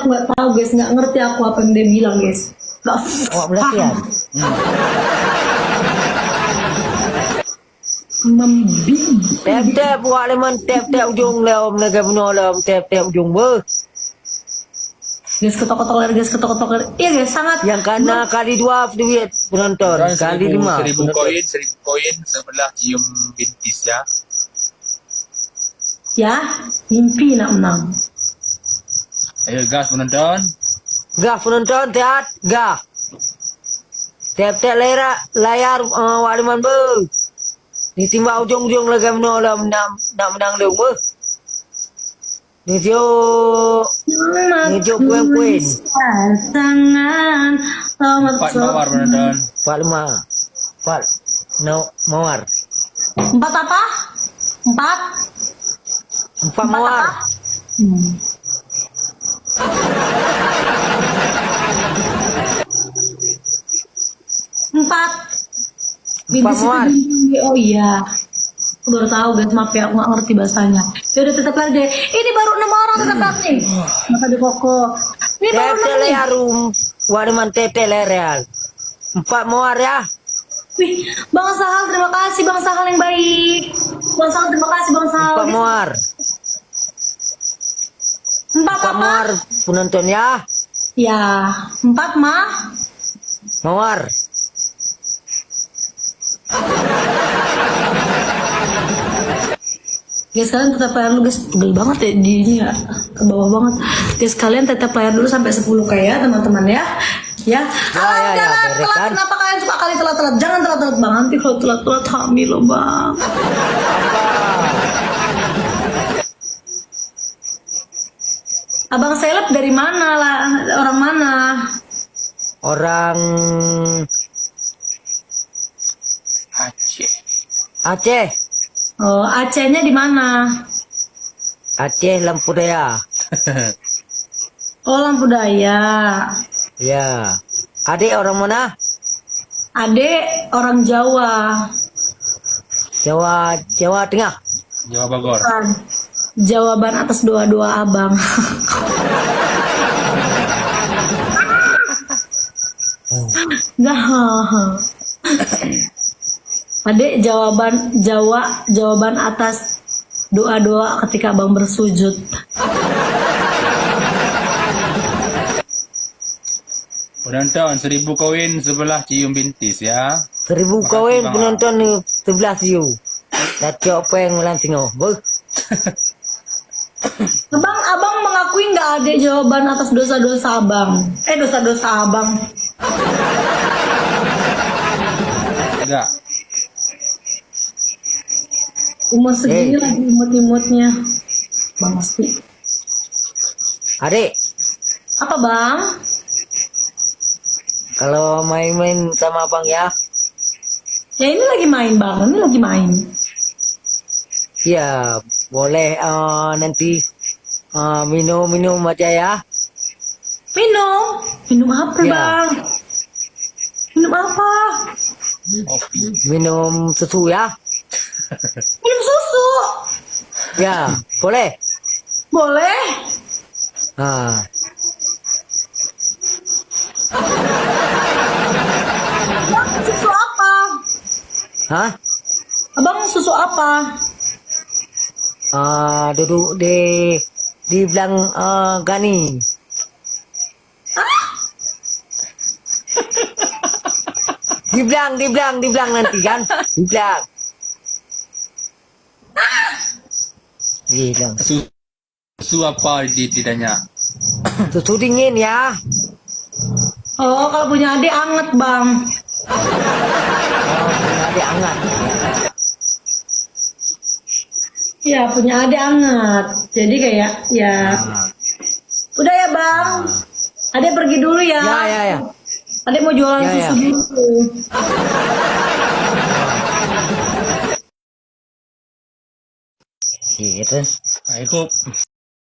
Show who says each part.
Speaker 1: aku nggak tahu guys, nggak ngerti aku apa yang dia bilang guys. Nggak
Speaker 2: Awak berlatihan.
Speaker 1: Membing.
Speaker 2: Tep-tep buat leman tep-tep ujung lem naga menolom tep-tep ujung ber.
Speaker 1: Guys ketok-ketok ler, guys ketok-ketok ler. Iya guys, sangat.
Speaker 2: Yang karena kali 2 duit penonton, kali 5.
Speaker 3: 1000 koin sebelah cium bintis ya.
Speaker 1: Ya, mimpi nak menang.
Speaker 3: Ayo gas penonton.
Speaker 2: Gah penonton teat, gah. Tep-tep layar waliman ber. Ditimba ujung-ujung lagi menolom nak menang dong ber. Ni jo kuen-kuen.
Speaker 1: Tangan.
Speaker 3: 4 mawar penonton.
Speaker 2: 4 mawar.
Speaker 1: 4 apa?
Speaker 2: 4 mawar.
Speaker 1: Hmm. Empat.
Speaker 2: Mawar.
Speaker 1: Oh iya. Aku baru tahu guys, maaf ya, aku nggak ngerti bahasanya. Ya udah tetap lagi deh. Ini baru 6 orang tetap lagi. Maka di koko. Ini baru 6 nih.
Speaker 2: Layar waliman tep-tep real. 4 mawar ya.
Speaker 1: Wih, Bang Sahal, terima kasih Bang Sahal yang baik. Bang Sahal, terima kasih Bang Sahal.
Speaker 2: 4 mawar.
Speaker 1: 4
Speaker 2: 4
Speaker 1: apa?
Speaker 2: mawar penonton ya.
Speaker 1: Ya, 4 mah.
Speaker 2: Mawar.
Speaker 1: Guys, kalian tetap layar dulu guys, pegel banget ya di ini ya, ke bawah banget. Guys, kalian tetap layar dulu sampai 10k ya teman-teman ya. Ya,
Speaker 2: ya,
Speaker 1: jangan
Speaker 2: beres
Speaker 1: telat.
Speaker 2: kan?
Speaker 1: Kenapa kalian suka kali telat-telat? Jangan telat-telat bang, nanti kalau telat-telat hamil loh bang. Abang seleb dari mana lah? Orang mana?
Speaker 2: Orang
Speaker 3: Aceh.
Speaker 2: Aceh.
Speaker 1: Oh, Acehnya di mana?
Speaker 2: Aceh Lampu Daya.
Speaker 1: Oh, Lampu Daya.
Speaker 2: Ya. Adik orang mana?
Speaker 1: Adek orang Jawa.
Speaker 2: Jawa Tengah.
Speaker 3: Jawa Bogor.
Speaker 1: Bukan. Jawaban atas doa-doa abang. Nah, adek jawaban atas doa-doa ketika abang bersujud.
Speaker 3: Penonton 1000 koin sebelah cium bintis ya.
Speaker 2: 1000
Speaker 3: Makasih,
Speaker 2: koin
Speaker 3: Bang.
Speaker 2: penonton ni 11 view. Tacok peng melang tengok.
Speaker 1: Abang mengakui nggak ada jawaban atas dosa-dosa abang? Dosa-dosa abang.
Speaker 3: Enggak.
Speaker 1: Umur segini lagi imut-imutnya. Bang Asti.
Speaker 2: Adik,
Speaker 1: Apa bang?
Speaker 2: kalau main-main sama abang ya.
Speaker 1: Ya ini lagi main bang, ini lagi main.
Speaker 2: Ya, boleh nanti minum aja ya.
Speaker 1: Minum? Minum apa
Speaker 2: Ya.
Speaker 1: bang? Minum apa?
Speaker 3: Kopi.
Speaker 2: Minum susu ya.
Speaker 1: Minum susu?
Speaker 2: Ya, boleh.
Speaker 1: Boleh?
Speaker 2: Ah,
Speaker 1: Bang, susu apa?
Speaker 2: hah?
Speaker 1: Abang susu apa?
Speaker 2: Duduk di belang Gani. Di belang nanti kan. Di belang. Bilang.
Speaker 3: Susu apa ditanya?
Speaker 2: Susu dingin ya.
Speaker 1: Oh, kalau punya adik anget bang.
Speaker 2: Nanti hangat.
Speaker 1: Ya punya adik anget. Jadi kayak ya.
Speaker 2: Ah.
Speaker 1: Udah ya bang. Adek pergi dulu ya.
Speaker 2: Ya.
Speaker 1: Adek mau jualan
Speaker 2: Ya,
Speaker 1: susu
Speaker 2: ya.
Speaker 1: dulu.
Speaker 2: Gitu.
Speaker 3: Ayo.